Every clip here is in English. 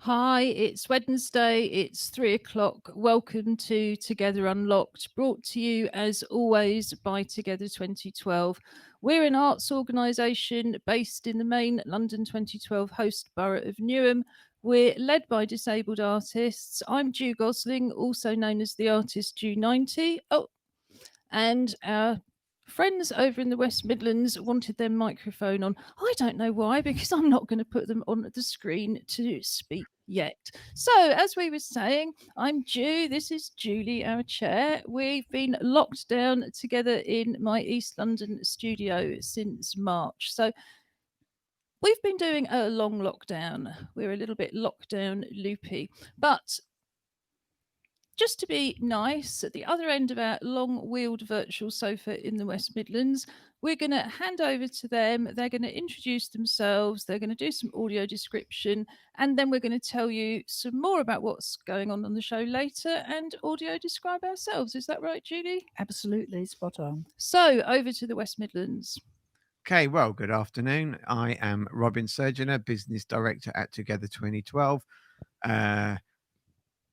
Hi, it's Wednesday, it's 3 o'clock. Welcome to Together Unlocked, brought to you as always by Together 2012. We're an arts organisation based in the main London 2012 host borough of Newham. We're led by disabled artists. I'm Ju Gosling, also known as the artist Ju90. Oh, and our friends over in the West Midlands wanted their microphone on. I don't know why, because I'm not going to put them on the screen to speak yet. So, as we were saying, I'm Ju. This is Julie, our chair. We've been locked down together in my East London studio since March. So, we've been doing a long lockdown. We're a little bit lockdown loopy, but just to be nice, at the other end of our long-wheeled virtual sofa in the West Midlands, we're going to hand over to them. They're going to introduce themselves. They're going to do some audio description, and then we're going to tell you some more about what's going on the show later and audio describe ourselves. Is that right, Julie? Absolutely, spot on. So, over to the West Midlands. Okay, well, good afternoon. I am Robin Surgeonator, Business Director at Together 2012,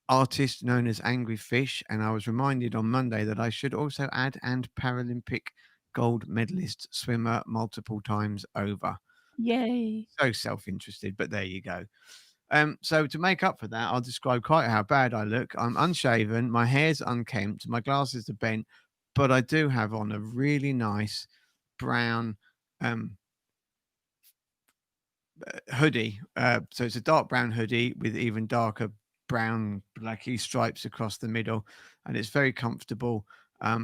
artist known as Angry Fish, and I was reminded on Monday that I should also add and Paralympic gold medalist swimmer multiple times over. Yay. So self-interested, but there you go. So to make up for that, I'll describe quite how bad I look. I'm unshaven, my hair's unkempt, my glasses are bent, but I do have on a really nice brown hoodie. So it's a dark brown hoodie with even darker brown blacky stripes across the middle, and it's very comfortable.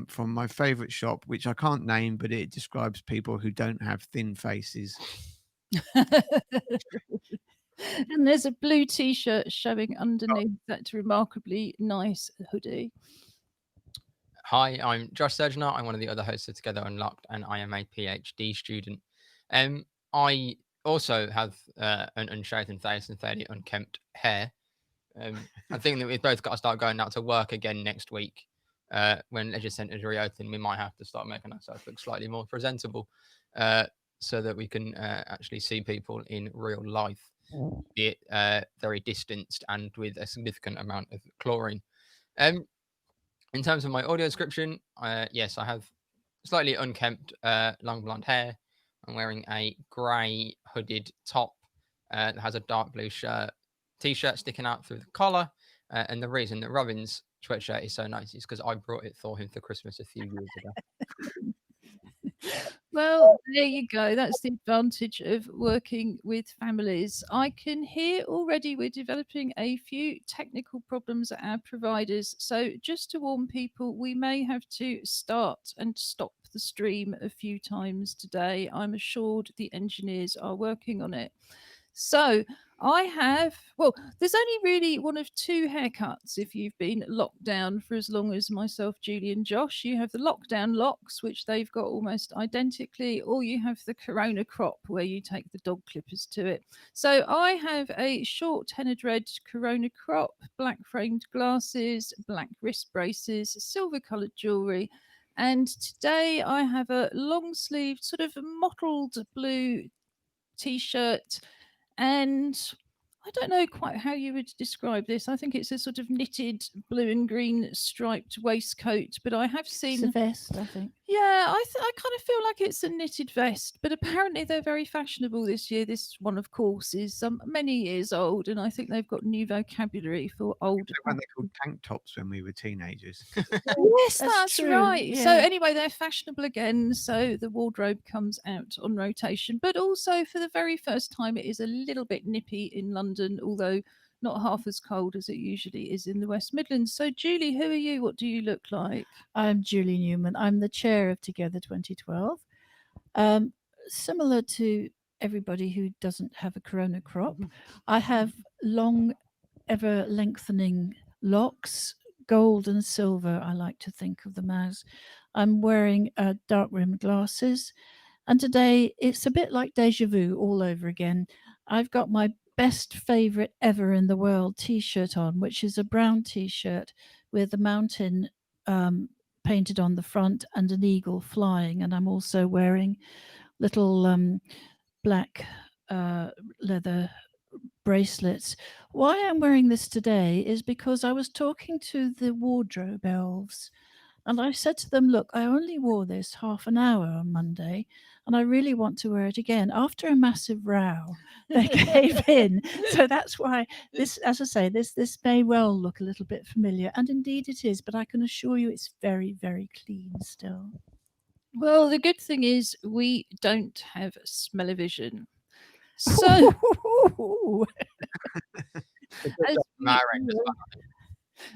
From my favorite shop, which I can't name, but it describes people who don't have thin faces. And there's a blue t-shirt showing underneath that remarkably nice hoodie. Hi, I'm Jess Stans. I'm one of the other hosts of Together Unlocked, and I am a PhD student. I also have an unshaven face and fairly unkempt hair. I think that we've both got to start going out to work again next week. When leisure centres reopen, we might have to start making ourselves look slightly more presentable so that we can actually see people in real life, be it very distanced and with a significant amount of chlorine. In terms of my audio description, yes, I have slightly unkempt, long blonde hair. I'm wearing a grey hooded top that has a dark blue t-shirt sticking out through the collar. And the reason that Robin's sweatshirt is so nice is because I brought it for him for Christmas a few years ago. Well, there you go. That's the advantage of working with families. I can hear already we're developing a few technical problems at our providers. So, just to warn people, we may have to start and stop the stream a few times today. I'm assured the engineers are working on it. So, there's only really one of two haircuts if you've been locked down for as long as myself, Julie, and Josh. You have the lockdown locks, which they've got almost identically, or you have the corona crop, where you take the dog clippers to it. So I have a short tenured red corona crop, black framed glasses, black wrist braces, silver coloured jewellery. And today I have a long sleeved, sort of mottled blue t shirt, and I don't know quite how you would describe this. I think it's a sort of knitted blue and green striped waistcoat, but I have It's a seen. vest, I think. Yeah, I kind of feel like it's a knitted vest, but apparently they're very fashionable this year. This one, of course, is many years old, and I think they've got new vocabulary for old. When they called tank tops when we were teenagers. Yes, that's true, right. So yeah. anyway, they're fashionable again. So the wardrobe comes out on rotation, but also for the very first time, it is a little bit nippy in London, although not half as cold as it usually is in the West Midlands. So Julie, who are you? What do you look like? I'm Julie Newman. I'm the chair of Together 2012. Similar to everybody who doesn't have a corona crop, I have long, ever lengthening locks, gold and silver, I like to think of them as. I'm wearing dark rimmed glasses, and today it's a bit like deja vu all over again. I've got my best favourite ever in the world t-shirt on, which is a brown t-shirt with a mountain painted on the front and an eagle flying. And I'm also wearing little black leather bracelets. Why I'm wearing this today is because I was talking to the wardrobe elves. And I said to them, look, I only wore this half an hour on Monday, and I really want to wear it again. After a massive row, they gave in. So that's why this, as I say, this may well look a little bit familiar, and indeed it is, but I can assure you it's very, very clean still. Well, the good thing is we don't have smell-o-vision. So, as From our end as well.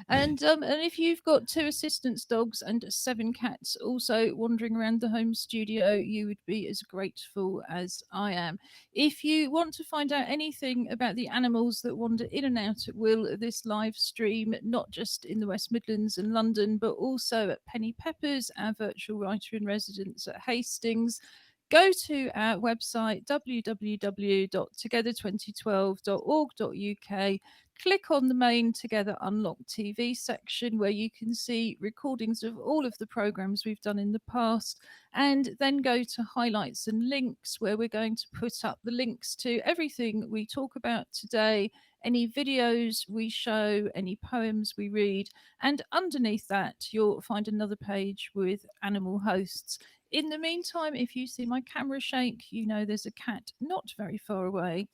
and if you've got 2 assistance dogs and 7 cats also wandering around the home studio, you would be as grateful as I am. If you want to find out anything about the animals that wander in and out at will, this live stream, not just in the West Midlands and London, but also at Penny Peppers, our virtual writer in residence at Hastings, go to our website www.together2012.org.uk. Click on the main Together Unlocked TV section where you can see recordings of all of the programs we've done in the past, and then go to highlights and links where we're going to put up the links to everything we talk about today, any videos we show, any poems we read, and underneath that you'll find another page with animal hosts. In the meantime, if you see my camera shake, you know there's a cat not very far away,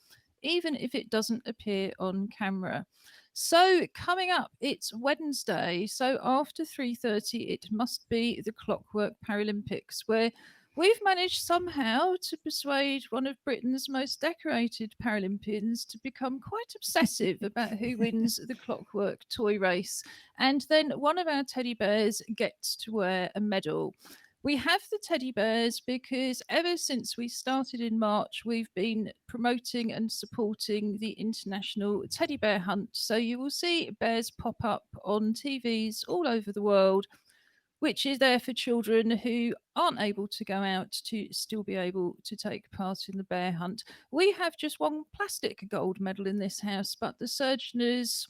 even if it doesn't appear on camera. So coming up, it's Wednesday. So after 3:30, it must be the Clockwork Paralympics, where we've managed somehow to persuade one of Britain's most decorated Paralympians to become quite obsessive about who wins the Clockwork toy race. And then one of our teddy bears gets to wear a medal. We have the teddy bears because ever since we started in March, we've been promoting and supporting the International Teddy Bear Hunt. So you will see bears pop up on TVs all over the world, which is there for children who aren't able to go out to still be able to take part in the bear hunt. We have just one plastic gold medal in this house, but the Surgeoners,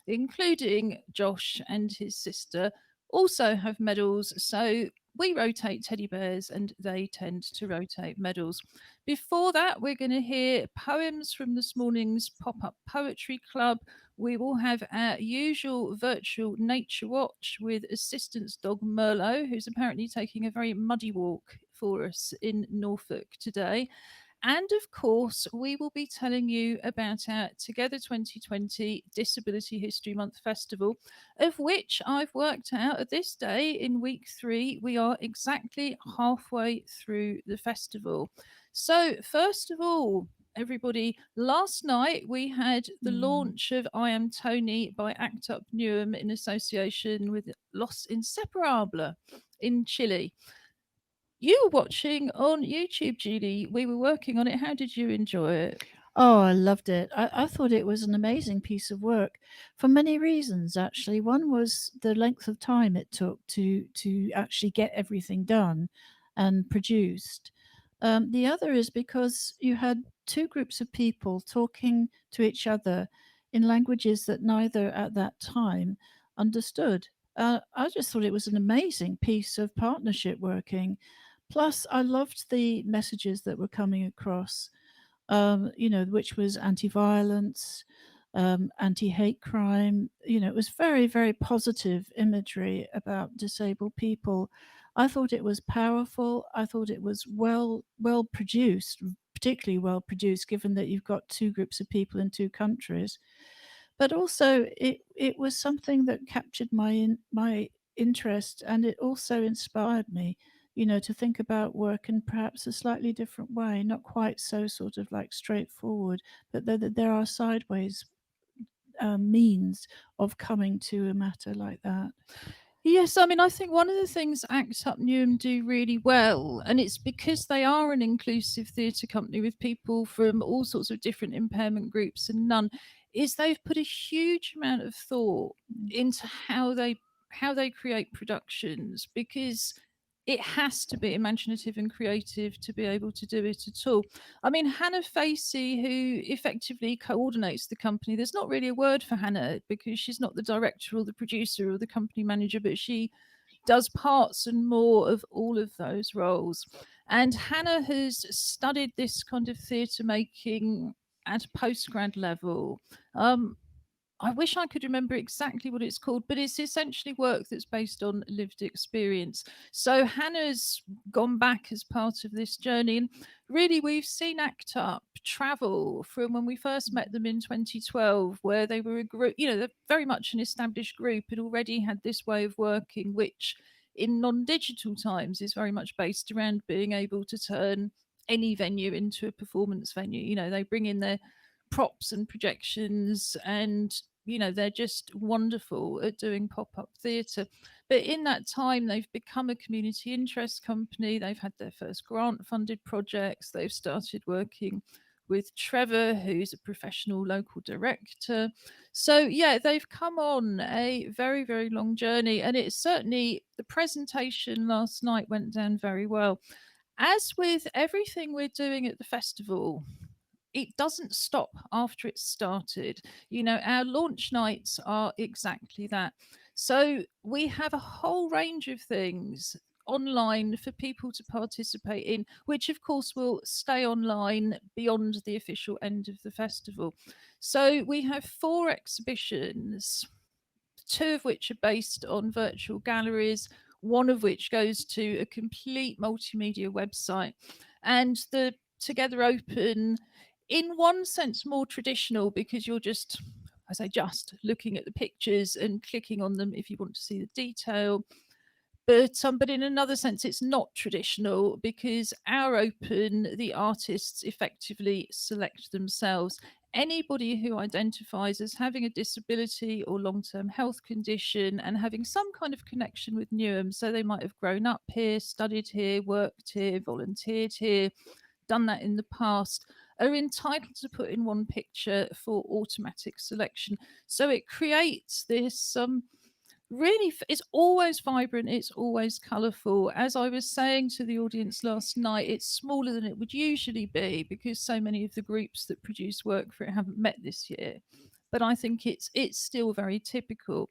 including Josh and his sister, also have medals. So we rotate teddy bears and they tend to rotate medals. Before that, we're going to hear poems from this morning's Pop Up Poetry Club. We will have our usual virtual nature watch with assistance dog Merlot, who's apparently taking a very muddy walk for us in Norfolk today. And of course, we will be telling you about our Together 2020 Disability History Month Festival, of which I've worked out at this day in week 3, we are exactly halfway through the festival. So, first of all, everybody, last night we had the launch of I Am Tony by Act Up Newham in association with Los Inseparables in Chile. You were watching on YouTube, Julie. We were working on it. How did you enjoy it? Oh, I loved it. I thought it was an amazing piece of work for many reasons, actually. One was the length of time it took to actually get everything done and produced. The other is because you had 2 groups of people talking to each other in languages that neither at that time understood. I just thought it was an amazing piece of partnership working. Plus, I loved the messages that were coming across, which was anti-violence, anti-hate crime. It was very, very positive imagery about disabled people. I thought it was powerful. I thought it was well produced, particularly well produced, given that you've got 2 groups of people in 2 countries. But also, it was something that captured my interest, and it also inspired me, to think about work in perhaps a slightly different way, not quite so sort of like straightforward, but there are sideways means of coming to a matter like that. Yes, I mean, I think one of the things Act Up Newham do really well, and it's because they are an inclusive theatre company with people from all sorts of different impairment groups and none, is they've put a huge amount of thought into how they create productions, because it has to be imaginative and creative to be able to do it at all. I mean, Hannah Facey, who effectively coordinates the company, there's not really a word for Hannah because she's not the director or the producer or the company manager, but she does parts and more of all of those roles. And Hannah has studied this kind of theatre making at postgrad level. I wish I could remember exactly what it's called, but it's essentially work that's based on lived experience. So Hannah's gone back as part of this journey. And really, we've seen ACT UP travel from when we first met them in 2012, where they were a group, they're very much an established group, had already had this way of working, which in non-digital times is very much based around being able to turn any venue into a performance venue. They bring in their props and projections, and they're just wonderful at doing pop-up theatre. But in that time, they've become a community interest company. They've had their first grant funded projects. They've started working with Trevor, who's a professional local director. So yeah, they've come on a very, very long journey, and it's certainly, the presentation last night went down very well. As with everything we're doing at the festival, it doesn't stop after it's started. Our launch nights are exactly that. So we have a whole range of things online for people to participate in, which of course will stay online beyond the official end of the festival. So we have 4 exhibitions, 2 of which are based on virtual galleries, 1 of which goes to a complete multimedia website. And the Together Open, in one sense, more traditional, because you're just, I say just, looking at the pictures and clicking on them if you want to see the detail. But in another sense, it's not traditional, because our Open, the artists effectively select themselves. Anybody who identifies as having a disability or long-term health condition and having some kind of connection with Newham, so they might have grown up here, studied here, worked here, volunteered here, done that in the past, are entitled to put in one picture for automatic selection. So it creates this really, it's always vibrant, it's always colourful. As I was saying to the audience last night, it's smaller than it would usually be because so many of the groups that produce work for it haven't met this year. But I think it's still very typical.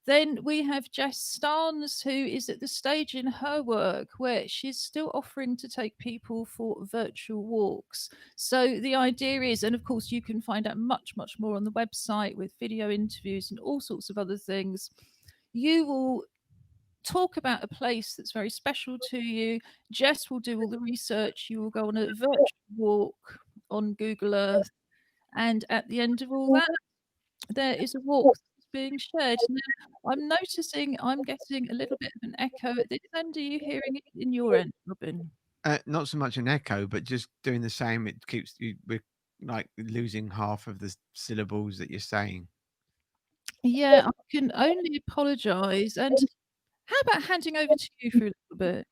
Then we have Jess Stans, who is at the stage in her work where she's still offering to take people for virtual walks. So the idea is, and of course you can find out much, much more on the website with video interviews and all sorts of other things. You will talk about a place that's very special to you. Jess will do all the research. You will go on a virtual walk on Google Earth. And at the end of all that, there is a walk that's being shared. Now, I'm noticing I'm getting a little bit of an echo at this end. Are you hearing it in your end, Robin? Not so much an echo, but just doing the same. It keeps you, we're like losing half of the syllables that you're saying. Yeah, I can only apologise. And how about handing over to you for a little bit?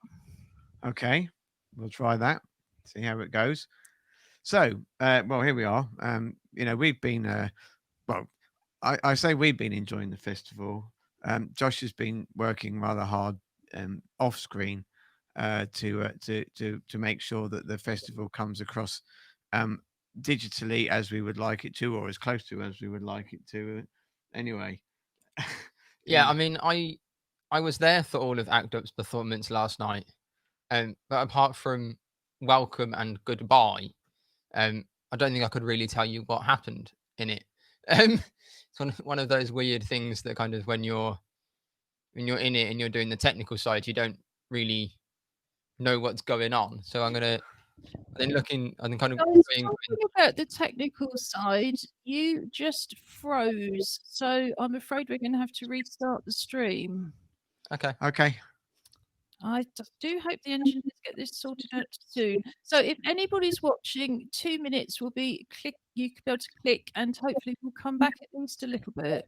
Okay, we'll try that. See how it goes. So, well, here we are. We've been, well, I say we've been enjoying the festival. Josh has been working rather hard off screen to make sure that the festival comes across digitally as we would like it to, or as close to as we would like it to. Anyway. Yeah, I mean, I was there for all of ACT UP's performance last night, but apart from welcome and goodbye, I don't think I could really tell you what happened in it. It's one of those weird things that kind of when you're in it and you're doing the technical side, you don't really know what's going on. So I'm kind of Talking about the technical side, you just froze. So I'm afraid we're going to have to restart the stream. Okay. I do hope the engineers get this sorted out soon. So if anybody's watching, 2 minutes will be click. You can be able to click, and hopefully we'll come back at least a little bit.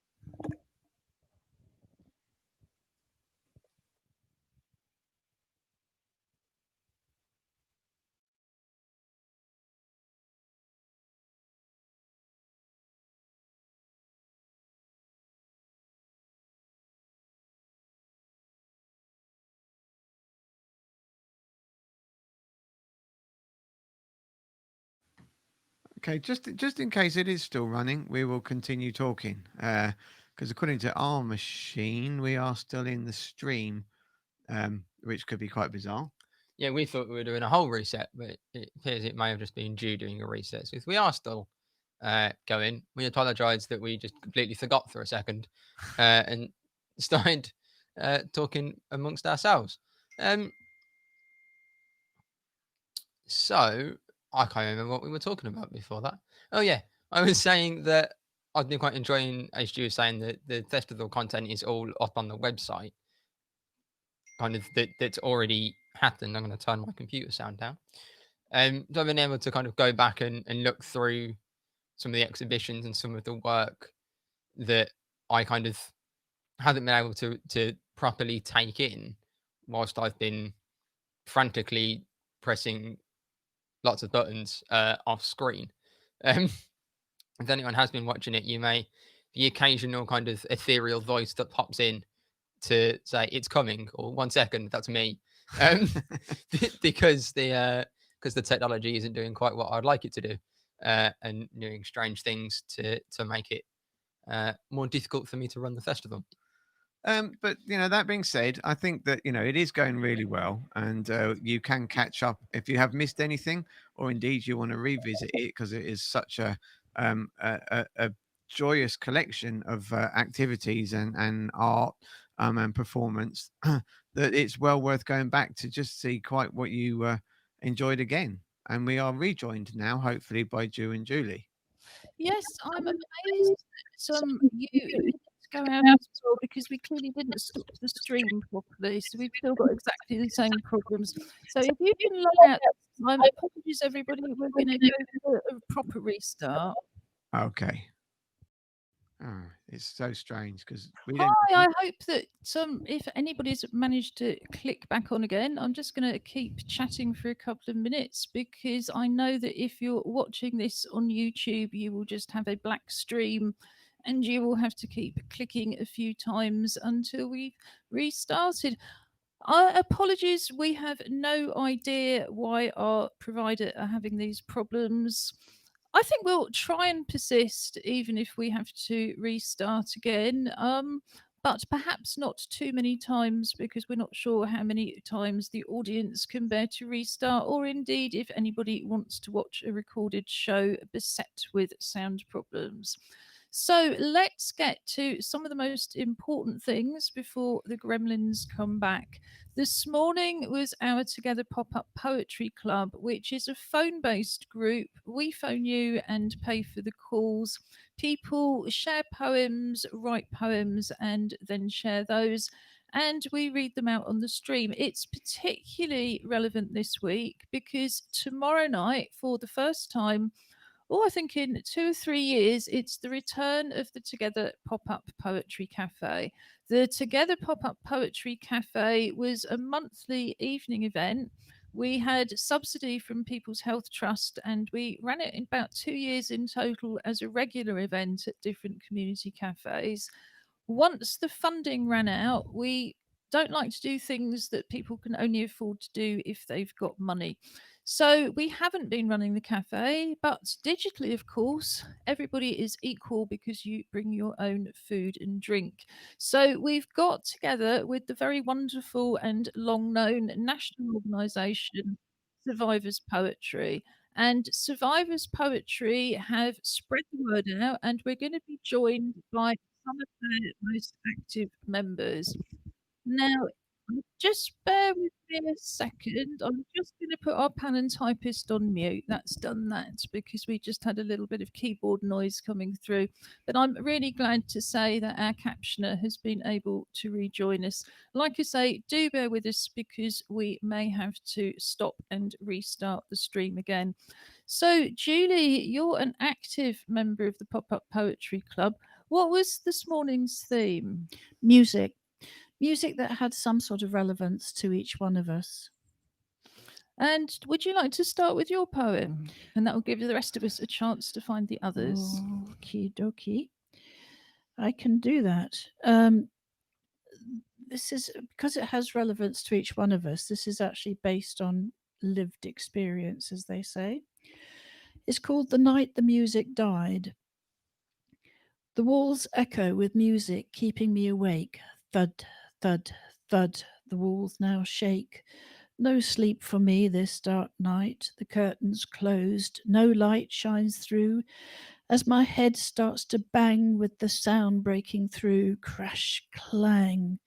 Okay, just in case it is still running, we will continue talking. Because according to our machine, we are still in the stream, which could be quite bizarre. Yeah, we thought we were doing a whole reset, but it appears it may have just been Ju doing a reset. So we are still going. We apologise that we just completely forgot for a second and started talking amongst ourselves. So I can't remember what we were talking about before that. Oh yeah, I was saying that I've been quite enjoying, as you were saying, that the festival content is all up on the website, kind of that's already happened. I'm going to turn my computer sound down. So I've been able to kind of go back and look through some of the exhibitions and some of the work that I kind of haven't been able to properly take in whilst I've been frantically pressing lots of buttons off screen. If anyone has been watching it, you may the occasional kind of ethereal voice that pops in to say it's coming or 1 second, that's me, because the technology isn't doing quite what I'd like it to do, and doing strange things to make it more difficult for me to run the festival. But that being said, I think that it is going really well, and you can catch up if you have missed anything, or indeed you want to revisit it because it is such a joyous collection of activities and art and performance that it's well worth going back to just see quite what you enjoyed again. And we are rejoined now, hopefully, by Ju and Julie. Yes, I'm amazed that you didn't go out as well because we clearly didn't stop the stream properly. So we've still got exactly the same problems. So if you can log out, my apologies, everybody. We're going to go for a proper restart. Okay. Oh, it's so strange because we Hi, don't. I hope that if anybody's managed to click back on again, I'm just going to keep chatting for a couple of minutes because I know that if you're watching this on YouTube, you will just have a black stream and you will have to keep clicking a few times until we've restarted. Apologies, we have no idea why our provider are having these problems. I think we'll try and persist even if we have to restart again. But perhaps not too many times because we're not sure how many times the audience can bear to restart, or indeed if anybody wants to watch a recorded show beset with sound problems. So let's get to some of the most important things before the gremlins come back. This morning was our Together Pop-Up Poetry Club, which is a phone-based group. We phone you and pay for the calls. People share poems, write poems, and then share those. And we read them out on the stream. It's particularly relevant this week because tomorrow night, for the first time, I think in 2 or 3 years, it's the return of the Together Pop-Up Poetry Cafe. The Together Pop-Up Poetry Cafe was a monthly evening event. We had subsidy from People's Health Trust and we ran it in about 2 years in total as a regular event at different community cafes. Once the funding ran out, we don't like to do things that people can only afford to do if they've got money. So we haven't been running the cafe, but digitally, of course, everybody is equal because you bring your own food and drink. So we've got together with the very wonderful and long known national organisation, Survivors Poetry. And Survivors Poetry have spread the word out, and we're going to be joined by some of their most active members. Now, just bear with me a second. I'm just going to put our pen and typist on mute. That's done that because we just had a little bit of keyboard noise coming through. But I'm really glad to say that our captioner has been able to rejoin us. Like I say, do bear with us because we may have to stop and restart the stream again. So, Julie, you're an active member of the Pop-Up Poetry Club. What was this morning's theme? Music that had some sort of relevance to each one of us. And would you like to start with your poem? And that will give the rest of us a chance to find the others. Okie dokie. I can do that. This is because it has relevance to each one of us. This is actually based on lived experience, as they say. It's called The Night the Music Died. The walls echo with music, keeping me awake. Thud, thud, thud. The walls now shake. No sleep for me this dark night. The curtains closed. No light shines through. as my head starts to bang with the sound breaking through, crash, clang.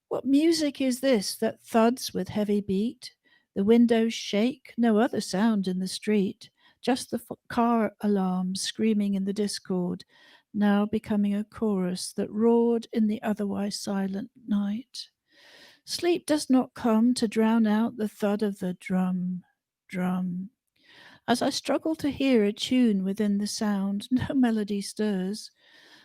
What music is this that thuds with heavy beat? The windows shake, no other sound in the street, just the car alarms screaming in the discord, now becoming a chorus that roared in the otherwise silent night. Sleep does not come to drown out the thud of the drum, drum. As I struggle to hear a tune within the sound, no melody stirs.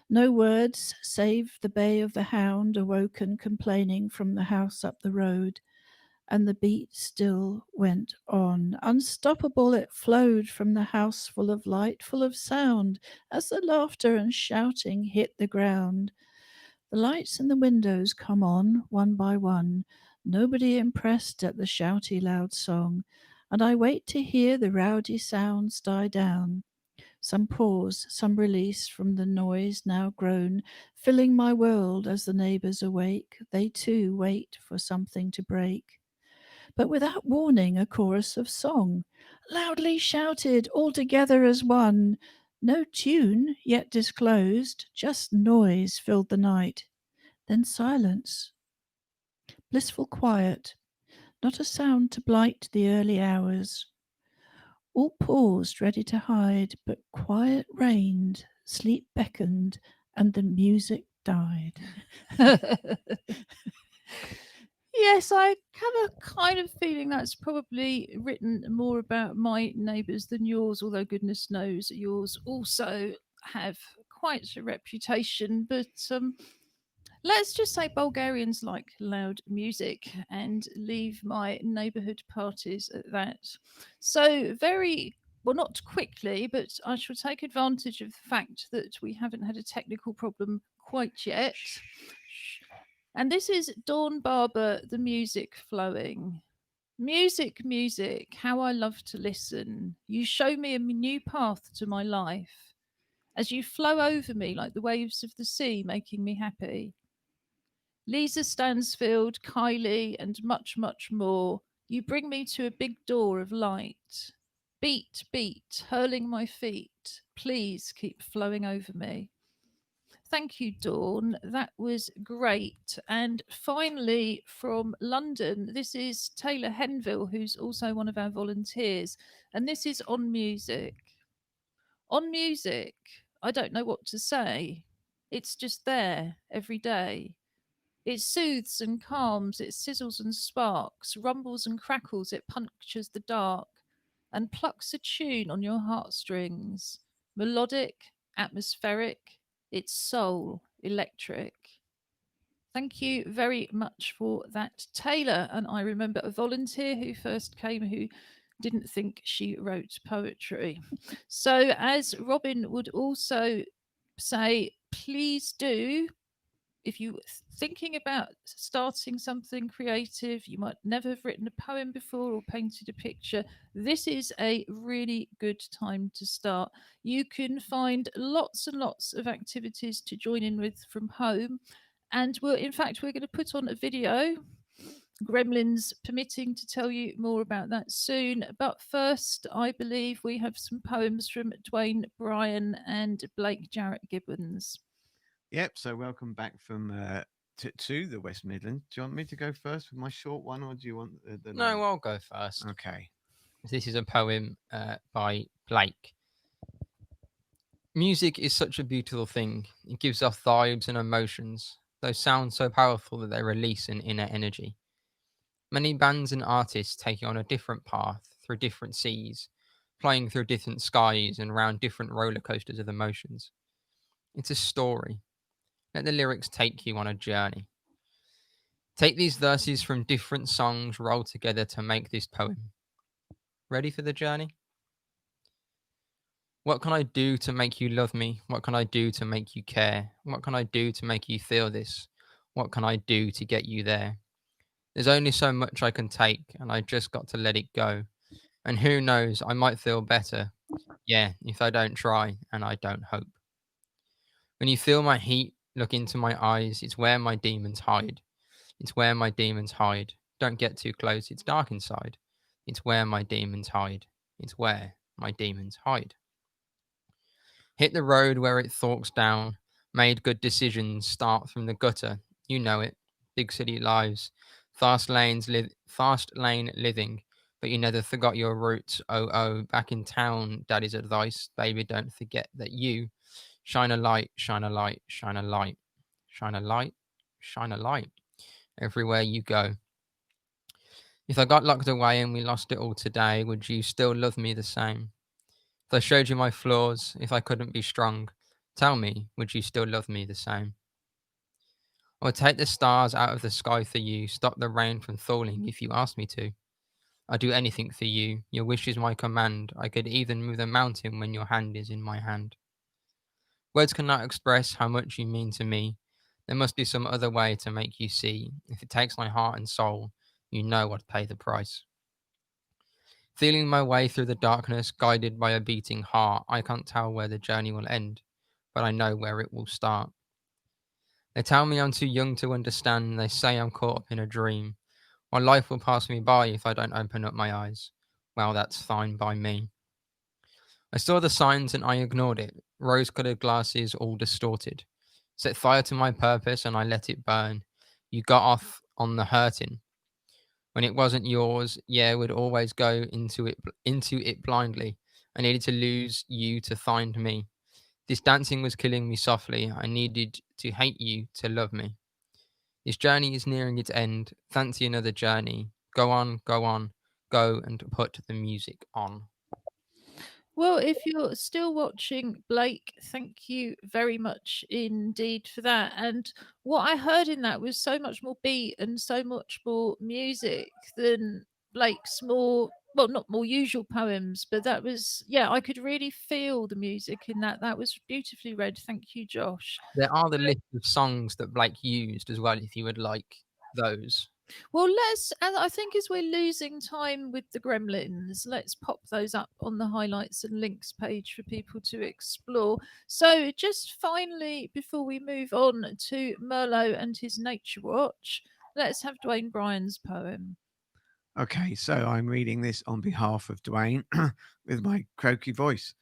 No words save the bay of the hound awoken complaining from the house up the road, and the beat still went on. Unstoppable it flowed from the house full of light, full of sound, as the laughter and shouting hit the ground. The lights in the windows come on one by one, nobody impressed at the shouty loud song, and I wait to hear the rowdy sounds die down. Some pause, some release from the noise now grown, filling my world as the neighbours awake. They too wait for something to break. But without warning, a chorus of song, loudly shouted all together as one. No tune yet disclosed, just noise filled the night. Then silence, blissful quiet, not a sound to blight the early hours. All paused, ready to hide, but quiet reigned, sleep beckoned, and the music died. Yes, I have a kind of feeling that's probably written more about my neighbours than yours, although goodness knows yours also have quite a reputation. But let's just say Bulgarians like loud music and leave my neighbourhood parties at that. So, very well, not quickly, but I shall take advantage of the fact that we haven't had a technical problem quite yet. And this is Dawn Barber, the music flowing. Music, music, how I love to listen. You show me a new path to my life as you flow over me like the waves of the sea, making me happy. Lisa Stansfield, Kylie, and much, much more. You bring me to a big door of light. Beat, beat, hurling my feet. Please keep flowing over me. Thank you, Dawn. That was great. And finally, from London, this is Taylor Henville, who's also one of our volunteers. And this is on music. On music, I don't know what to say. It's just there every day. It soothes and calms, it sizzles and sparks, rumbles and crackles, it punctures the dark, and plucks a tune on your heartstrings. Melodic, atmospheric, it's soul, electric. Thank you very much for that, Taylor. And I remember a volunteer who first came who didn't think she wrote poetry. So, as Robin would also say, please do, if you're thinking about starting something creative, you might never have written a poem before or painted a picture, this is a really good time to start. You can find lots and lots of activities to join in with from home. And in fact, we're going to put on a video, Gremlins permitting, to tell you more about that soon. But first, I believe we have some poems from Dwayne Bryan and Blake Jarrett Gibbons. Yep. So welcome back from to the West Midlands. Do you want me to go first with my short one, or do you want the No, I'll go first. Okay. This is a poem by Blake. Music is such a beautiful thing. It gives off vibes and emotions, those sounds so powerful that they release an inner energy. Many bands and artists take you on a different path, through different seas, flying through different skies and round different roller coasters of emotions. It's a story. Let the lyrics take you on a journey. Take these verses from different songs rolled together to make this poem. Ready for the journey? What can I do to make you love me? What can I do to make you care? What can I do to make you feel this? What can I do to get you there? There's only so much I can take, and I just got to let it go. And who knows, I might feel better. Yeah, if I don't try and I don't hope. When you feel my heat, look into my eyes. It's where my demons hide. It's where my demons hide. Don't get too close, it's dark inside. It's where my demons hide. It's where my demons hide. Hit the road where it forks down. Made good decisions. Start from the gutter. You know it. Big city lives. Fast lane living. But you never forgot your roots. Oh, oh. Back in town, daddy's advice. Baby, don't forget that you shine a light, shine a light, shine a light, shine a light, shine a light everywhere you go. If I got locked away and we lost it all today, would you still love me the same? If I showed you my flaws, if I couldn't be strong, tell me, would you still love me the same? I would take the stars out of the sky for you, stop the rain from falling if you asked me to. I'd do anything for you, your wish is my command. I could even move the mountain when your hand is in my hand. Words cannot express how much you mean to me. There must be some other way to make you see. If it takes my heart and soul, you know I'd pay the price. Feeling my way through the darkness, guided by a beating heart, I can't tell where the journey will end, but I know where it will start. They tell me I'm too young to understand, they say I'm caught up in a dream. My life will pass me by if I don't open up my eyes. Well, that's fine by me. I saw the signs and I ignored it, rose-colored glasses all distorted. Set fire to my purpose and I let it burn. You got off on the hurting. When it wasn't yours, yeah, would always go into it blindly. I needed to lose you to find me. This dancing was killing me softly. I needed to hate you to love me. This journey is nearing its end. Fancy another journey. Go on, go on, go and put the music on. Well, if you're still watching, Blake, thank you very much indeed for that. And what I heard in that was so much more beat and so much more music than Blake's more, well, not more usual poems, but that was, yeah, I could really feel the music in that. That was beautifully read. Thank you, Josh. There are the list of songs that Blake used as well, if you would like those. Well, let's, and I think as we're losing time with the gremlins, let's pop those up on the highlights and links page for people to explore. So, just finally, before we move on to Merlot and his nature watch, let's have Dwayne Bryan's poem. Okay, so I'm reading this on behalf of Dwayne with my croaky voice.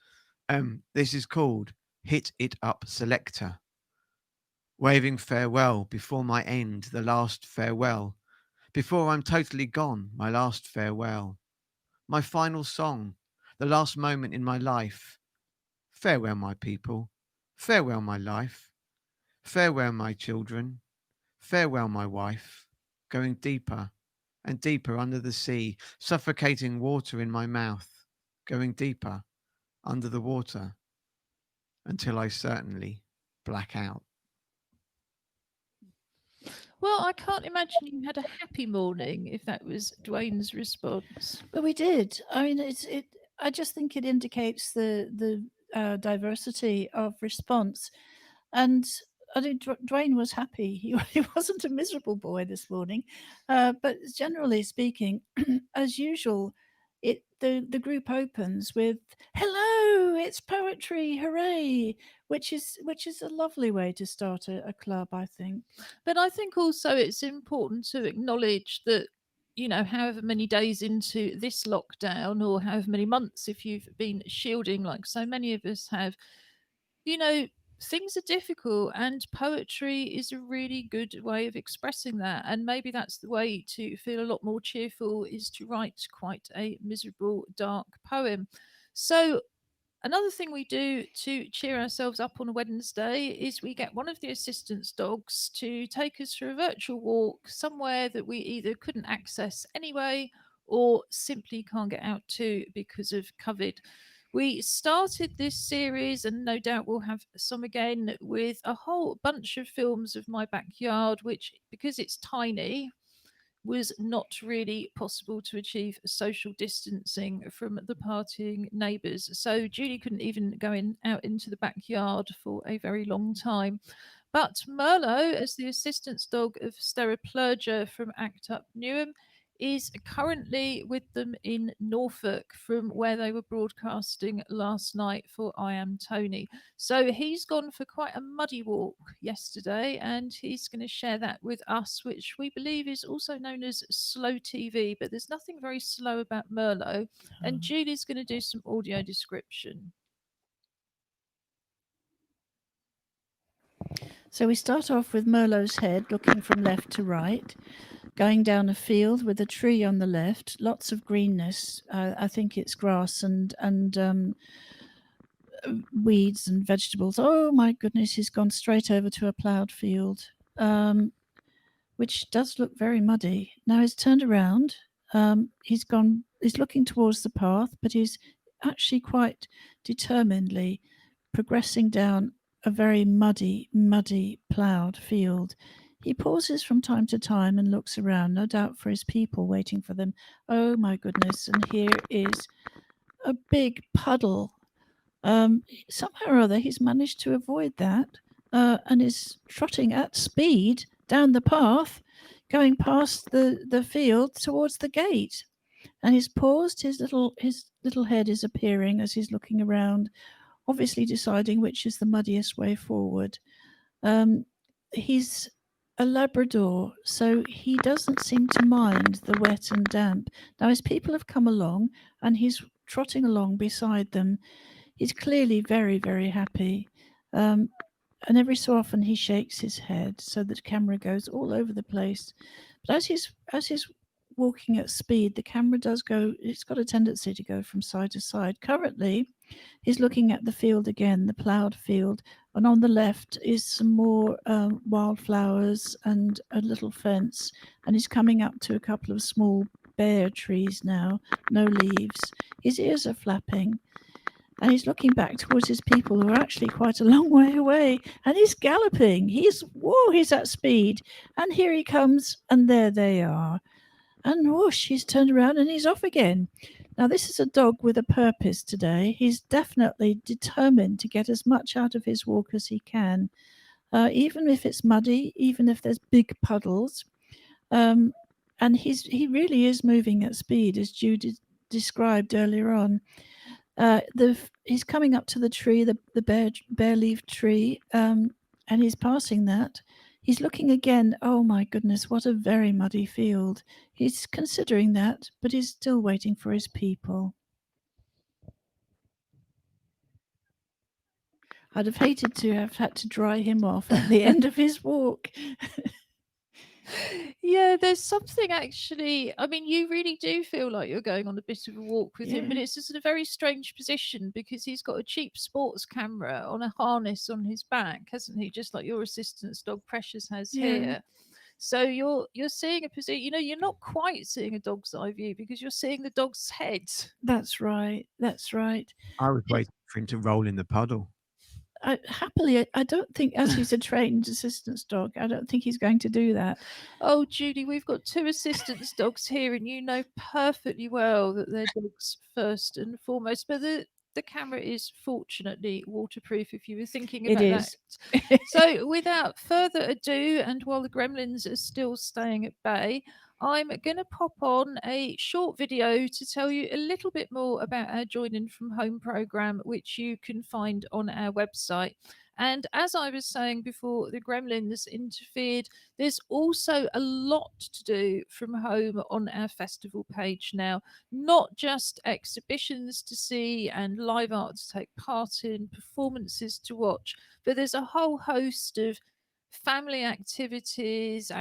This is called Hit It Up Selector. Waving farewell before my end, the last farewell. Before I'm totally gone, my last farewell. My final song, the last moment in my life. Farewell, my people. Farewell, my life. Farewell, my children. Farewell, my wife. Going deeper and deeper under the sea, suffocating water in my mouth. Going deeper under the water until I certainly black out. Well, I can't imagine you had a happy morning if that was Dwayne's response. But we did. I mean, it. I just think it indicates the diversity of response, and I think Dwayne was happy. He wasn't a miserable boy this morning, but generally speaking, as usual, the group opens with "Hello, it's poetry, hooray!" which is a lovely way to start a club, I think. But I think also it's important to acknowledge that, you know, however many days into this lockdown or however many months, if you've been shielding like so many of us have, you know, things are difficult and poetry is a really good way of expressing that. And maybe that's the way to feel a lot more cheerful, is to write quite a miserable, dark poem. So another thing we do to cheer ourselves up on a Wednesday is we get one of the assistance dogs to take us for a virtual walk somewhere that we either couldn't access anyway or simply can't get out to because of COVID. We started this series, and no doubt we'll have some again, with a whole bunch of films of my backyard, which, because it's tiny, was not really possible to achieve social distancing from the partying neighbours. So Julie couldn't even go out into the backyard for a very long time. But Merlot, as the assistance dog of Steraplergia from ACT UP Newham, is currently with them in Norfolk from where they were broadcasting last night for I Am Tony. So he's gone for quite a muddy walk yesterday, and he's going to share that with us, which we believe is also known as slow TV. But there's nothing very slow about Merlot, and Julie's going to do some audio description. So we start off with Merlot's head, looking from left to right, going down a field with a tree on the left, lots of greenness. I think it's grass and weeds and vegetables. Oh my goodness, he's gone straight over to a ploughed field, which does look very muddy. Now he's turned around. He's looking towards the path, but he's actually quite determinedly progressing down a very muddy ploughed field. He pauses from time to time and looks around, no doubt for his people waiting for them. Oh my goodness, and here is a big puddle. Somehow or other, he's managed to avoid that and is trotting at speed down the path, going past the field towards the gate. And he's paused. His little head is appearing as he's looking around, obviously deciding which is the muddiest way forward. He's a Labrador, so he doesn't seem to mind the wet and damp. Now his people have come along, and he's trotting along beside them. He's clearly very, very happy. And every so often he shakes his head so that the camera goes all over the place. But as he's walking at speed, the camera does go, it's got a tendency to go from side to side. Currently, he's looking at the field again, the ploughed field, and on the left is some more wildflowers and a little fence, and he's coming up to a couple of small bare trees now, no leaves. His ears are flapping. And he's looking back towards his people who are actually quite a long way away. And he's galloping. He's at speed. And here he comes, and there they are. And whoosh, he's turned around and he's off again. Now, this is a dog with a purpose today. He's definitely determined to get as much out of his walk as he can, even if it's muddy, even if there's big puddles. And he really is moving at speed, as Ju described earlier on. He's coming up to the tree, the bare leaf tree, and he's passing that. He's looking again. Oh my goodness, what a very muddy field. He's considering that, but he's still waiting for his people. I'd have hated to have had to dry him off at the end of his walk. Yeah, there's something actually. I mean, you really do feel like you're going on a bit of a walk with him, but Yeah. it's just in a very strange position because he's got a cheap sports camera on a harness on his back, hasn't he? Just like your assistant's dog Precious has Yeah. here. So you're seeing a position. You know, you're not quite seeing a dog's eye view because you're seeing the dog's head. That's right. That's right. I was waiting for him to roll in the puddle. Happily, I don't think, as he's a trained assistance dog, I don't think he's going to do that. Oh, Julie, we've got 2 assistance dogs here, and you know perfectly well that they're dogs first and foremost. But the camera is fortunately waterproof if you were thinking It about is. that. So without further ado, and while the gremlins are still staying at bay, I'm going to pop on a short video to tell you a little bit more about our Joining from Home programme, which you can find on our website. And as I was saying before the gremlins interfered, there's also a lot to do from home on our festival page now. Not just exhibitions to see and live art to take part in, performances to watch, but there's a whole host of family activities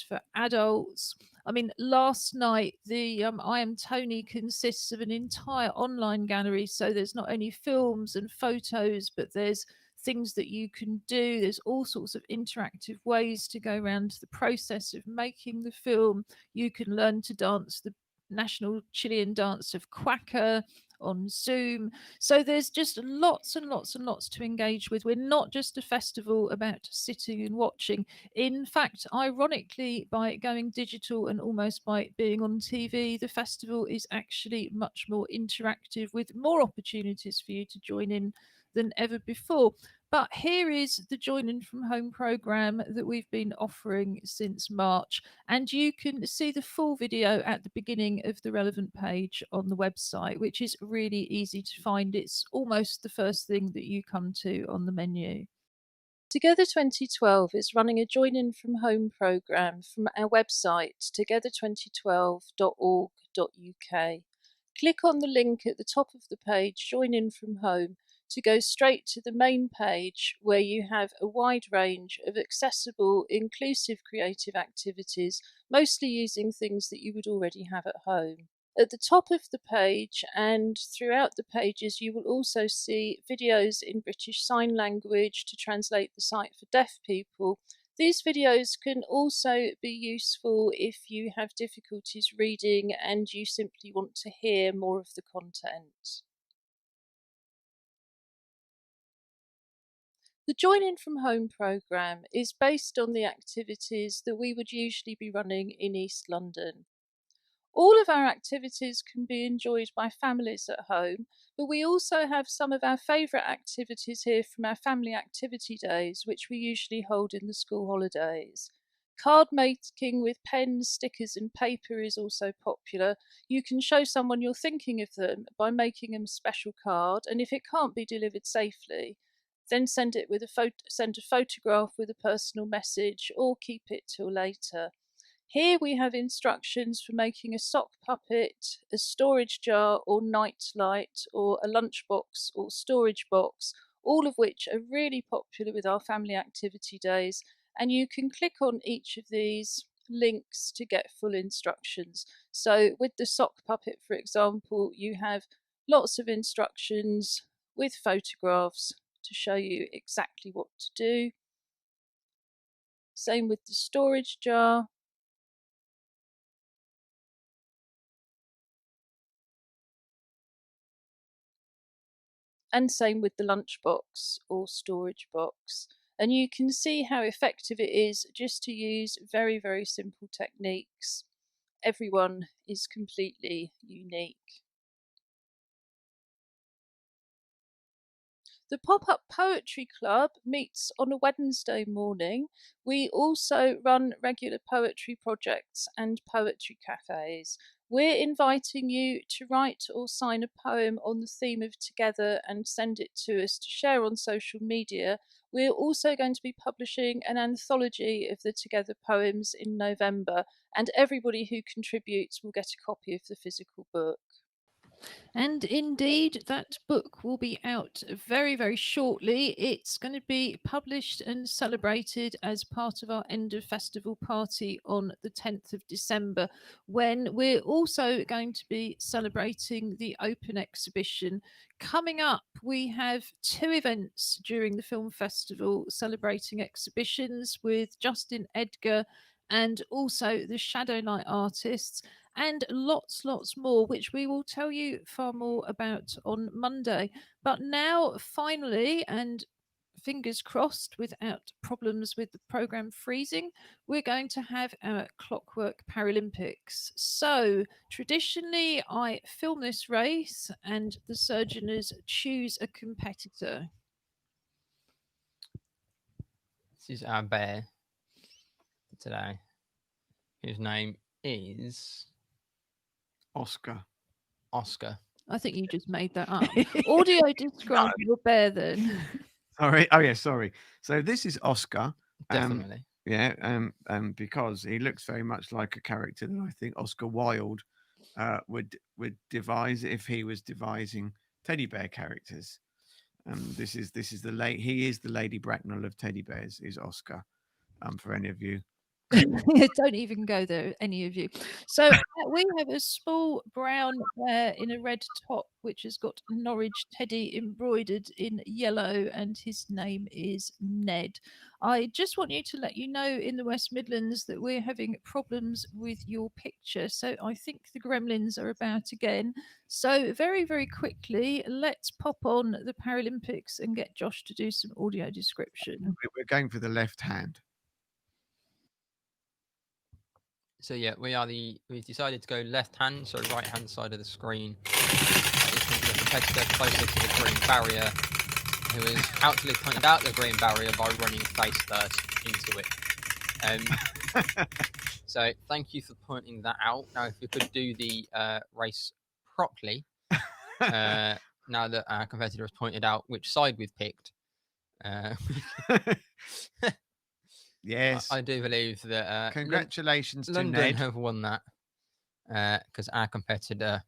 for adults. I mean, last night the I Am Tony consists of an entire online gallery, so there's not only films and photos, but there's things that you can do. There's all sorts of interactive ways to go around the process of making the film. You can learn to dance the national Chilean dance of Quacker on Zoom. So there's just lots and lots and lots to engage with. We're not just a festival about sitting and watching. In fact, ironically, by going digital and almost by being on TV, the festival is actually much more interactive with more opportunities for you to join in than ever before. But here is the Joining from Home programme that we've been offering since March. And you can see the full video at the beginning of the relevant page on the website, which is really easy to find. It's almost the first thing that you come to on the menu. Together 2012 is running a Joining from Home programme from our website, together2012.org.uk. Click on the link at the top of the page, Join In From Home, to go straight to the main page where you have a wide range of accessible, inclusive creative activities, mostly using things that you would already have at home. At the top of the page and throughout the pages, you will also see videos in British Sign Language to translate the site for deaf people. These videos can also be useful if you have difficulties reading and you simply want to hear more of the content. The Join In From Home programme is based on the activities that we would usually be running in East London. All of our activities can be enjoyed by families at home, but we also have some of our favourite activities here from our family activity days, which we usually hold in the school holidays. Card making with pens, stickers and paper is also popular. You can show someone you're thinking of them by making them a special card, and if it can't be delivered safely, then send a photograph with a personal message or keep it till later. Here we have instructions for making a sock puppet, a storage jar or night light, or a lunchbox or storage box, all of which are really popular with our family activity days, and you can click on each of these links to get full instructions. So with the sock puppet, for example, you have lots of instructions with photographs to show you exactly what to do. Same with the storage jar. And same with the lunchbox or storage box. And you can see how effective it is just to use very, very simple techniques. Everyone is completely unique. The Pop-Up Poetry Club meets on a Wednesday morning. We also run regular poetry projects and poetry cafes. We're inviting you to write or sign a poem on the theme of Together and send it to us to share on social media. We're also going to be publishing an anthology of the Together poems in November, and everybody who contributes will get a copy of the physical book. And indeed, that book will be out very, very shortly. It's going to be published and celebrated as part of our end of festival party on the 10th of December, when we're also going to be celebrating the open exhibition. Coming up, we have 2 events during the film festival celebrating exhibitions with Justin Edgar and also the Shadow Light artists, and lots more, which we will tell you far more about on Monday. But now, finally, and fingers crossed without problems with the programme freezing, we're going to have our Clockwork Paralympics. So traditionally, I film this race and the Surgeoners choose a competitor. This is our bear today, whose name is Oscar. I think you just made that up. Audio describe your bear then. Sorry. Oh yeah, sorry. So this is Oscar. Definitely. Because he looks very much like a character that I think Oscar Wilde would devise if he was devising teddy bear characters. He is the Lady Bracknell of teddy bears, is Oscar. For any of you. Don't even go there, any of you. So we have a small brown bear in a red top, which has got Norwich Teddy embroidered in yellow, and his name is Ned. I just want you to let you know in the West Midlands that we're having problems with your picture. So I think the gremlins are about again. So very, very quickly, let's pop on the Paralympics and get Josh to do some audio description. We're going for the left hand. So yeah, we've decided to go left hand, so right hand side of the screen. The competitor closer to the green barrier, who has actually pointed out the green barrier by running face first into it. So thank you for pointing that out. Now, if you could do the race properly, now that our competitor has pointed out which side we've picked. Yes. I do believe that congratulations to London Ned. have won that because our competitor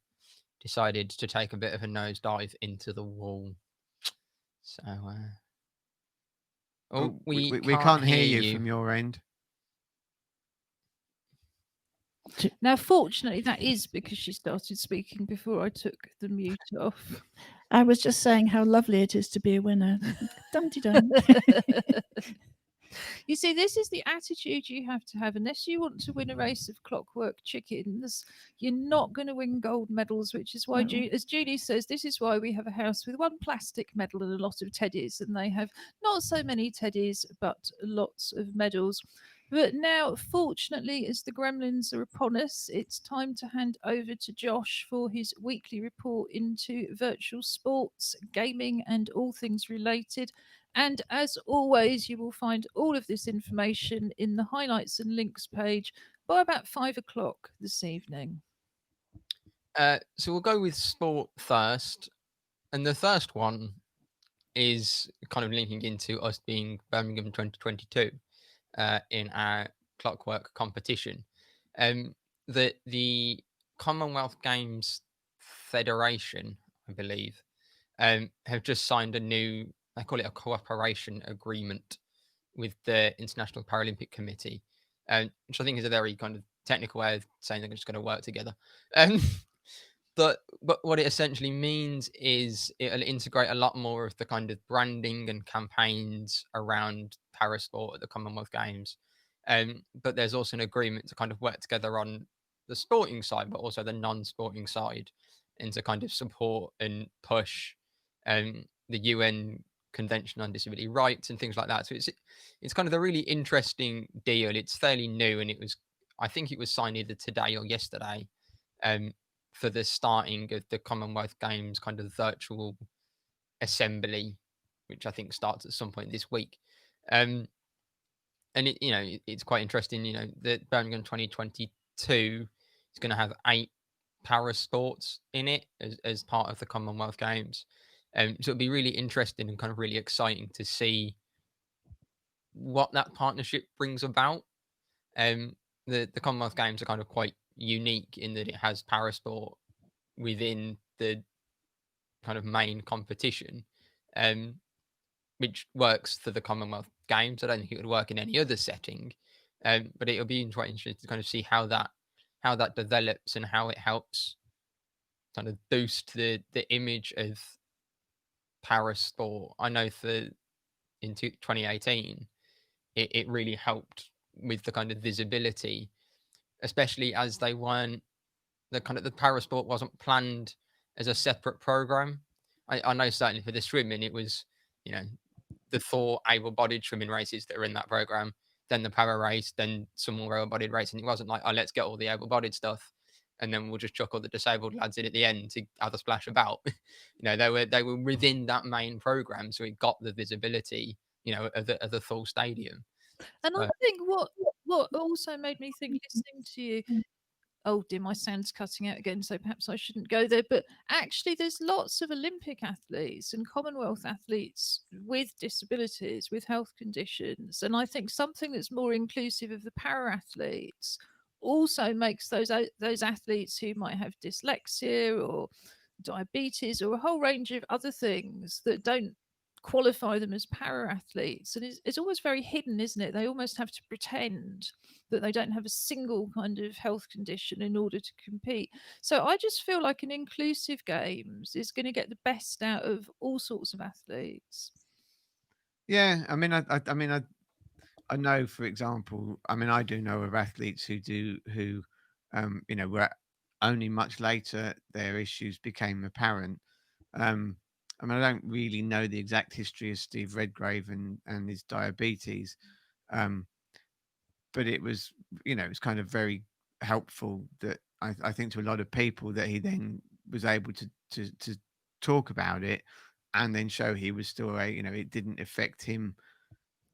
decided to take a bit of a nosedive into the wall. So, Oh, we we can't hear hear you from your end. Now, fortunately, that is because she started speaking before I took the mute off. I was just saying how lovely it is to be a winner. Dum-de-dum. You see, this is the attitude you have to have. Unless you want to win a race of clockwork chickens, you're not going to win gold medals, which is why, No. as Julie says, this is why we have a house with one plastic medal and a lot of teddies, and they have not so many teddies, but lots of medals. But now, fortunately, as the gremlins are upon us, it's time to hand over to Josh for his weekly report into virtual sports, gaming, and all things related. And as always, you will find all of this information in the highlights and links page by about 5 o'clock this evening. So we'll go with sport first. And the first one is kind of linking into us being Birmingham 2022 in our clockwork competition. The Commonwealth Games Federation, I believe, have just signed a new, I call it a cooperation agreement with the International Paralympic Committee, which I think is a very kind of technical way of saying they're just going to work together. But what it essentially means is it'll integrate a lot more of the kind of branding and campaigns around parasport at the Commonwealth Games. But there's also an agreement to kind of work together on the sporting side, but also the non-sporting side, and to kind of support and push the UN Convention on Disability Rights and things like that. So it's kind of a really interesting deal. It's fairly new, and I think it was signed either today or yesterday. For the starting of the Commonwealth Games kind of virtual assembly, which I think starts at some point this week. And it's quite interesting. The Birmingham 2022 is going to have 8 para sports in it as part of the Commonwealth Games. So it'll be really interesting and kind of really exciting to see what that partnership brings about. The Commonwealth Games are kind of quite unique in that it has parasport within the kind of main competition, which works for the Commonwealth Games. I don't think it would work in any other setting, but it'll be quite interesting to kind of see how that develops and how it helps kind of boost the image of parasport. I know in 2018, it really helped with the kind of visibility, especially as they weren't the parasport wasn't planned as a separate program. I know certainly for the swimming, it was, the 4 able-bodied swimming races that are in that program, then the para race, then some more able-bodied race, and it wasn't like, oh, let's get all the able-bodied stuff, and then we'll just chuck all the disabled lads in at the end to have a splash about. They were within that main program, so it got the visibility, of the full stadium. And I think what also made me think, listening to you, oh dear, my sound's cutting out again, so perhaps I shouldn't go there. But actually, there's lots of Olympic athletes and Commonwealth athletes with disabilities, with health conditions. And I think something that's more inclusive of the para athletes also makes those athletes who might have dyslexia or diabetes or a whole range of other things that don't qualify them as para athletes. And it's always very hidden, isn't it? They almost have to pretend that they don't have a single kind of health condition in order to compete. So I just feel like an inclusive games is going to get the best out of all sorts of athletes. Yeah, I mean, I know, for example, I do know of athletes who were only much later their issues became apparent. I don't really know the exact history of Steve Redgrave and his diabetes, but it was kind of very helpful that I think to a lot of people that he then was able to talk about it and then show he was still it didn't affect him.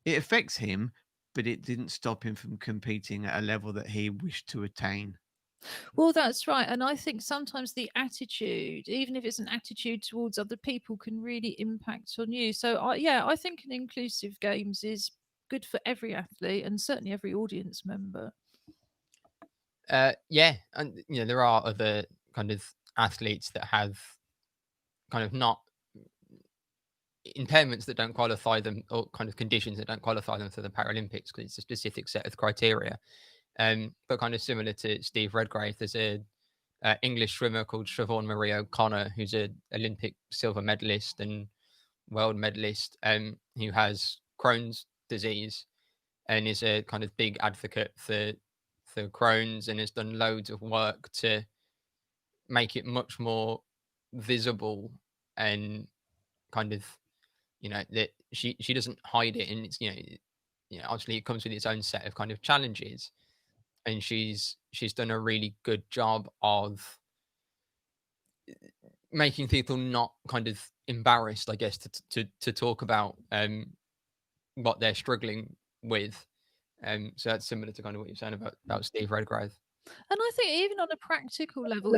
It affects him, but it didn't stop him from competing at a level that he wished to attain. Well, that's right. And I think sometimes the attitude, even if it's an attitude towards other people, can really impact on you. So, I think an inclusive games is good for every athlete and certainly every audience member. Yeah, and there are other kind of athletes that have kind of not impairments that don't qualify them, or kind of conditions that don't qualify them for the Paralympics, because it's a specific set of criteria. But kind of similar to Steve Redgrave, there's a English swimmer called Siobhan Marie O'Connor, who's an Olympic silver medalist and world medalist, who has Crohn's disease and is a kind of big advocate for Crohn's, and has done loads of work to make it much more visible, and kind of, that she doesn't hide it, and it's, obviously it comes with its own set of kind of challenges, and she's done a really good job of making people not kind of embarrassed, I guess, to talk about what they're struggling with. So that's similar to kind of what you're saying about Steve Redgrave. And I think even on a practical level,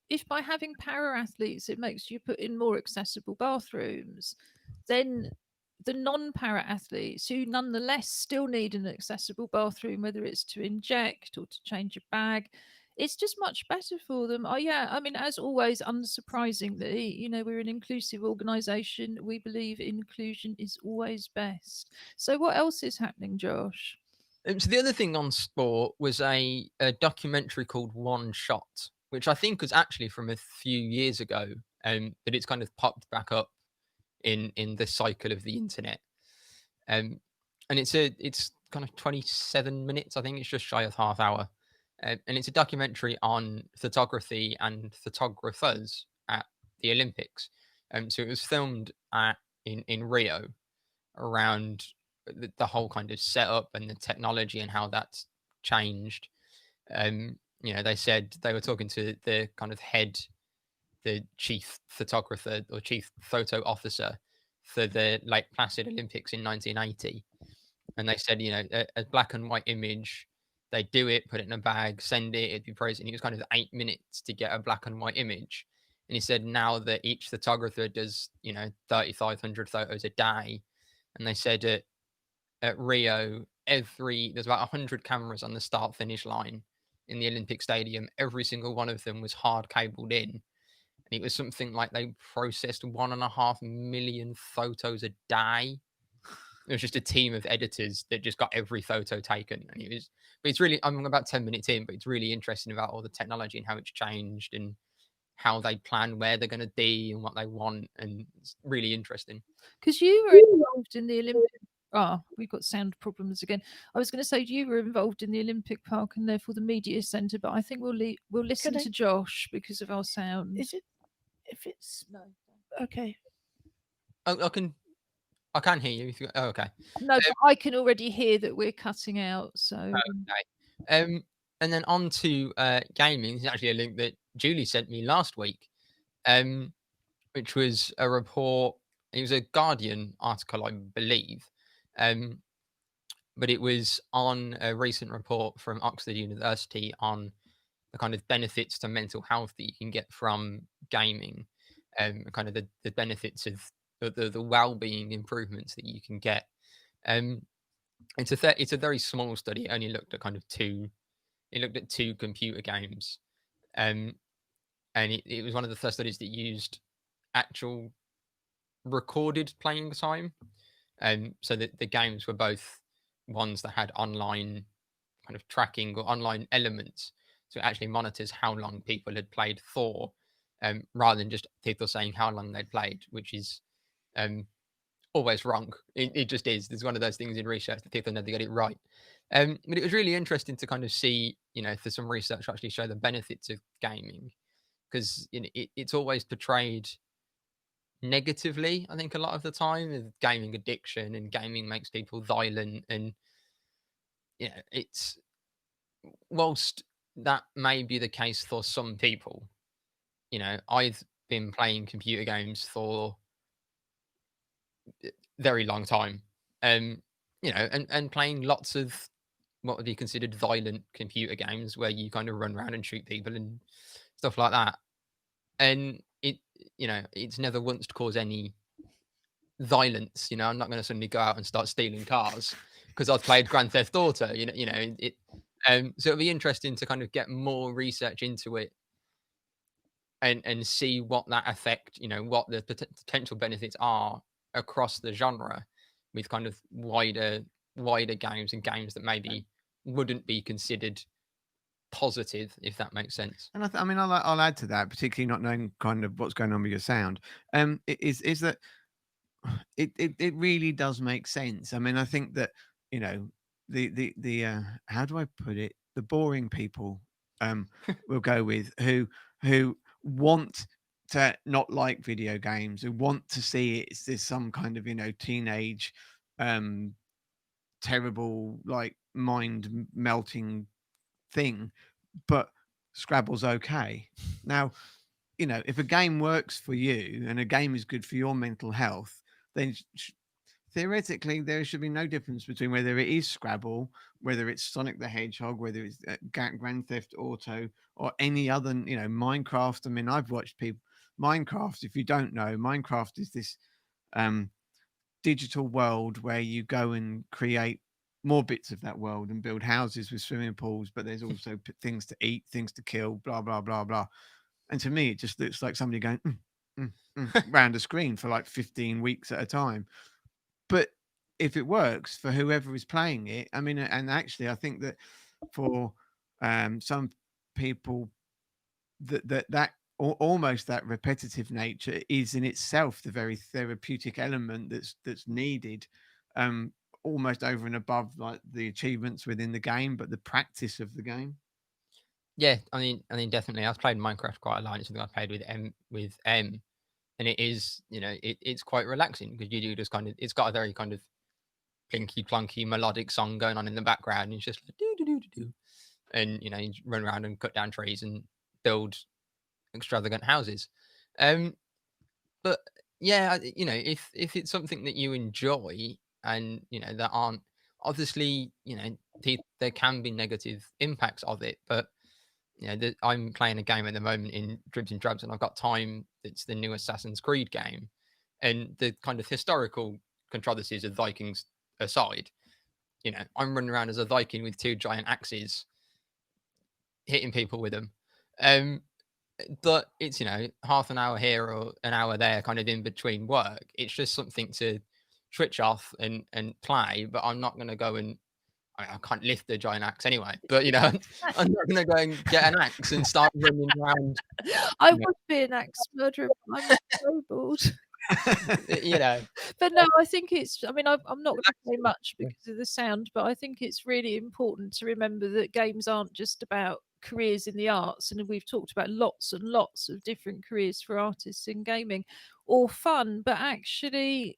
if by having para athletes it makes you put in more accessible bathrooms, then the non-para athletes who nonetheless still need an accessible bathroom, whether it's to inject or to change a bag, it's just much better for them. Yeah, I mean, as always, unsurprisingly, we're an inclusive organisation. We believe inclusion is always best. So what else is happening, Josh? So the other thing on sport was a documentary called One Shot, which I think was actually from a few years ago, but it's kind of popped back up in the cycle of the internet. And it's kind of 27 minutes. I think it's just shy of half hour. And it's a documentary on photography and photographers at the Olympics. So it was filmed in Rio, around the whole kind of setup and the technology and how that's changed. They said they were talking to the kind of the chief photographer or chief photo officer for the Lake Placid Olympics in 1980. And they said, a black and white image, they do it, put it in a bag, send it, it'd be frozen. It was kind of 8 minutes to get a black and white image. And he said now that each photographer does, 3,500 photos a day. And they said at Rio, there's about 100 cameras on the start finish line in the Olympic Stadium. Every single one of them was hard cabled in. And it was something like they processed 1.5 million photos a day. It was just a team of editors that just got every photo taken. And it's really, I'm about 10 minutes in, but it's really interesting about all the technology and how it's changed and how they plan where they're going to be and what they want. And it's really interesting. Because you were involved in the Olympic. We've got sound problems again. I was going to say you were involved in the Olympic Park and therefore the media centre, but I think we'll listen to Josh because of our sound. Is it? If it's no? Okay. I can hear you. Okay. No, but I can already hear that we're cutting out. So. Okay. And then on to gaming. This is actually a link that Julie sent me last week, which was a report. It was a Guardian article, I believe, but it was on a recent report from Oxford University on the kind of benefits to mental health that you can get from gaming, kind of the benefits of the well-being improvements that you can get. It's a very small study. It only looked at kind of two computer games, and it was one of the first studies that used actual recorded playing time. So that the games were both ones that had online kind of tracking or online elements, so it actually monitors how long people had played for, rather than just people saying how long they'd played, which is always wrong. It just is. There's one of those things in research that people never get it right. But it was really interesting to kind of see, for some research to actually show the benefits of gaming, because it's always portrayed negatively, I think, a lot of the time, with gaming addiction, and gaming makes people violent, and it's, whilst that may be the case for some people, I've been playing computer games for a very long time, and playing lots of what would be considered violent computer games where you kind of run around and shoot people and stuff like that, and it's never once caused any violence. I'm not going to suddenly go out and start stealing cars because I've played Grand Theft Auto. So it'll be interesting to kind of get more research into it and see what that effect, what the potential benefits are across the genre with kind of wider games and games that maybe wouldn't be considered positive, if that makes sense. And I mean, I'll add to that, particularly not knowing kind of what's going on with your sound. Is that it really does make sense. I mean, I think that, you know, the how do I put it? The boring people will go with who want to not like video games, who want to see it's this some kind of, you know, teenage terrible, like, mind melting thing, but Scrabble's okay. Now, you know, if a game works for you and a game is good for your mental health, then theoretically there should be no difference between whether it is Scrabble, whether it's Sonic the Hedgehog, whether it's Grand Theft Auto, or any other, you know, Minecraft. I mean, I've watched people. Minecraft, if you don't know, Minecraft is this digital world where you go and create more bits of that world and build houses with swimming pools, but there's also things to eat, things to kill, blah blah blah blah. And to me, it just looks like somebody going round a screen for like 15 weeks at a time. But if it works for whoever is playing it, I mean, and actually, I think that for some people, that almost that repetitive nature is in itself the very therapeutic element that's needed, almost over and above like the achievements within the game, but the practice of the game. Yeah, I mean, definitely. I've played Minecraft quite a lot. It's something I've played with M, and it is, you know, it's quite relaxing because you do just kind of. It's got a very kind of plinky plonky melodic song going on in the background, and it's just like do do do do do, and you know, you run around and cut down trees and build extravagant houses. But yeah, you know, if it's something that you enjoy, and you know, there aren't obviously, you know, there can be negative impacts of it, but you know, I'm playing a game at the moment in Dribs and Drabs, and I've got time. It's the new Assassin's Creed game, and the kind of historical controversies of Vikings aside, you know, I'm running around as a Viking with 2 giant axes, hitting people with them. But it's, you know, half an hour here or an hour there, kind of in between work. It's just something to switch off and play. But I'm not going to go and I can't lift the giant axe anyway. But you know, I'm not going to go and get an axe and start running around. I would be an axe murderer. I'm so bored. You know, But no, I think it's. I mean, I'm not going to say much because of the sound, but I think it's really important to remember that games aren't just about careers in the arts, and we've talked about lots and lots of different careers for artists in gaming, or fun, but actually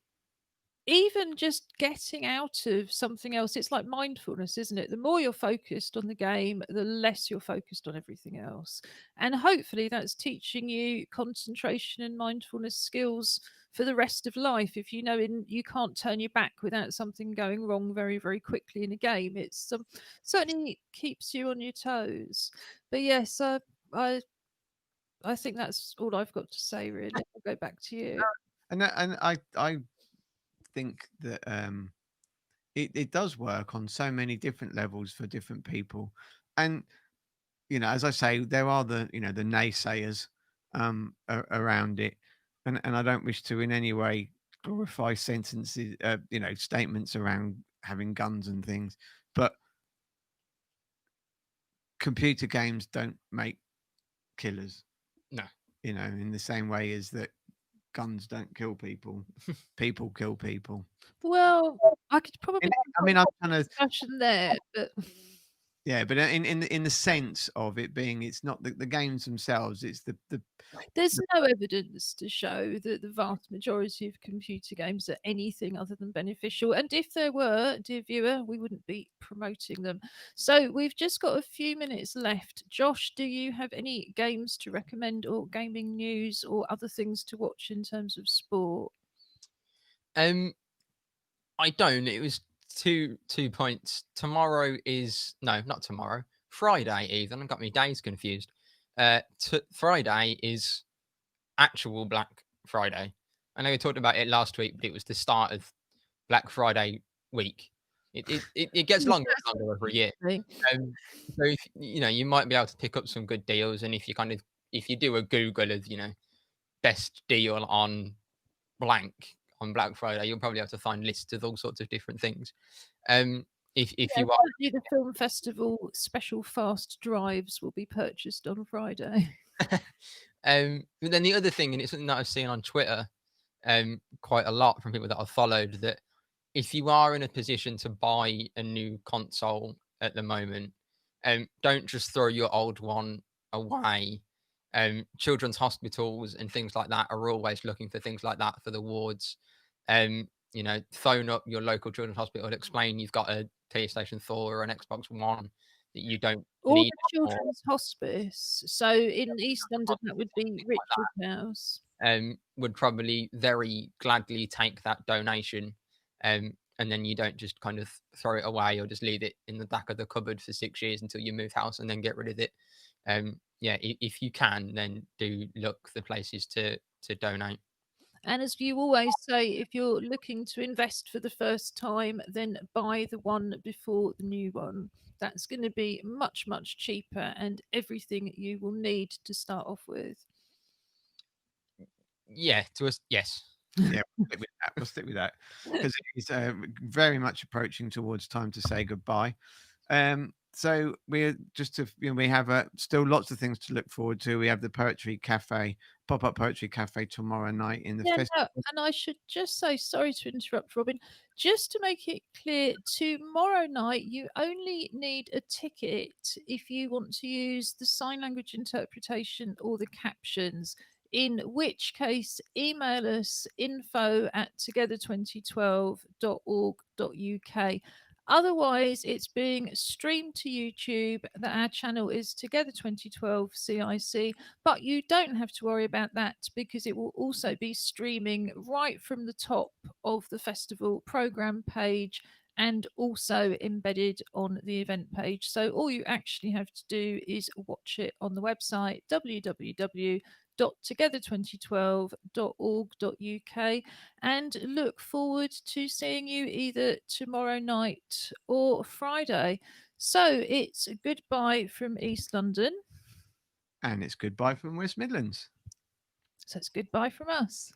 even just getting out of something else. It's like mindfulness, isn't it? The more you're focused on the game, the less you're focused on everything else, and hopefully that's teaching you concentration and mindfulness skills for the rest of life. If you know you can't turn your back without something going wrong very very quickly in a game, it's certainly keeps you on your toes. But yes, I think that's all I've got to say really. I'll go back to you. And I think that it does work on so many different levels for different people. And you know, as I say, there are the, you know, the naysayers around it, and I don't wish to in any way glorify sentences, you know, statements around having guns and things, but computer games don't make killers. No. You know, in the same way as that guns don't kill people, people kill people. Well, I could probably. I mean, I'm kind of discussion there, but yeah, but in the sense of it being, it's not the games themselves. It's the there's no evidence to show that the vast majority of computer games are anything other than beneficial. And if there were, dear viewer, we wouldn't be promoting them. So we've just got a few minutes left. Josh, do you have any games to recommend, or gaming news, or other things to watch in terms of sport? I don't. It was 2 points. Tomorrow is not tomorrow. Friday even. I got my days confused. Friday is actual Black Friday. I know we talked about it last week, but it was the start of Black Friday week. It gets longer and longer every year. So if, you know, you might be able to pick up some good deals, and if you do a Google of, you know, best deal on blank, on Black Friday, you'll probably have to find lists of all sorts of different things. If Yeah, you are, apparently the film festival special fast drives will be purchased on Friday. but then the other thing, and it's something that I've seen on Twitter quite a lot from people that I've followed, that if you are in a position to buy a new console at the moment, don't just throw your old one away. Children's hospitals and things like that are always looking for things like that for the wards. You know, phone up your local children's hospital and explain you've got a PlayStation 4 or an Xbox One that you don't Or need the anymore. children's hospice. So in East London, that would be Richard House. Would probably very gladly take that donation. And then you don't just kind of throw it away or just leave it in the back of the cupboard for 6 years until you move house and then get rid of it. Yeah, if you can, then do look for places to donate. And as you always say, if you're looking to invest for the first time, then buy the one before the new one. That's going to be much, much cheaper and everything you will need to start off with. Yeah, to us, yes. Yeah, we'll stick with that because it's very much approaching towards time to say goodbye. So we're just to, we have still lots of things to look forward to. We have the poetry cafe, pop-up poetry cafe tomorrow night in the festival. And I should just say, sorry to interrupt, Robin, just to make it clear, tomorrow night you only need a ticket if you want to use the sign language interpretation or the captions, in which case email us info@together2012.org.uk. Otherwise, it's being streamed to YouTube. That our channel is Together 2012 CIC, but you don't have to worry about that because it will also be streaming right from the top of the festival program page and also embedded on the event page. So all you actually have to do is watch it on the website www.together2012.org.uk and look forward to seeing you either tomorrow night or Friday. So it's goodbye from East London. And it's goodbye from West Midlands. So it's goodbye from us.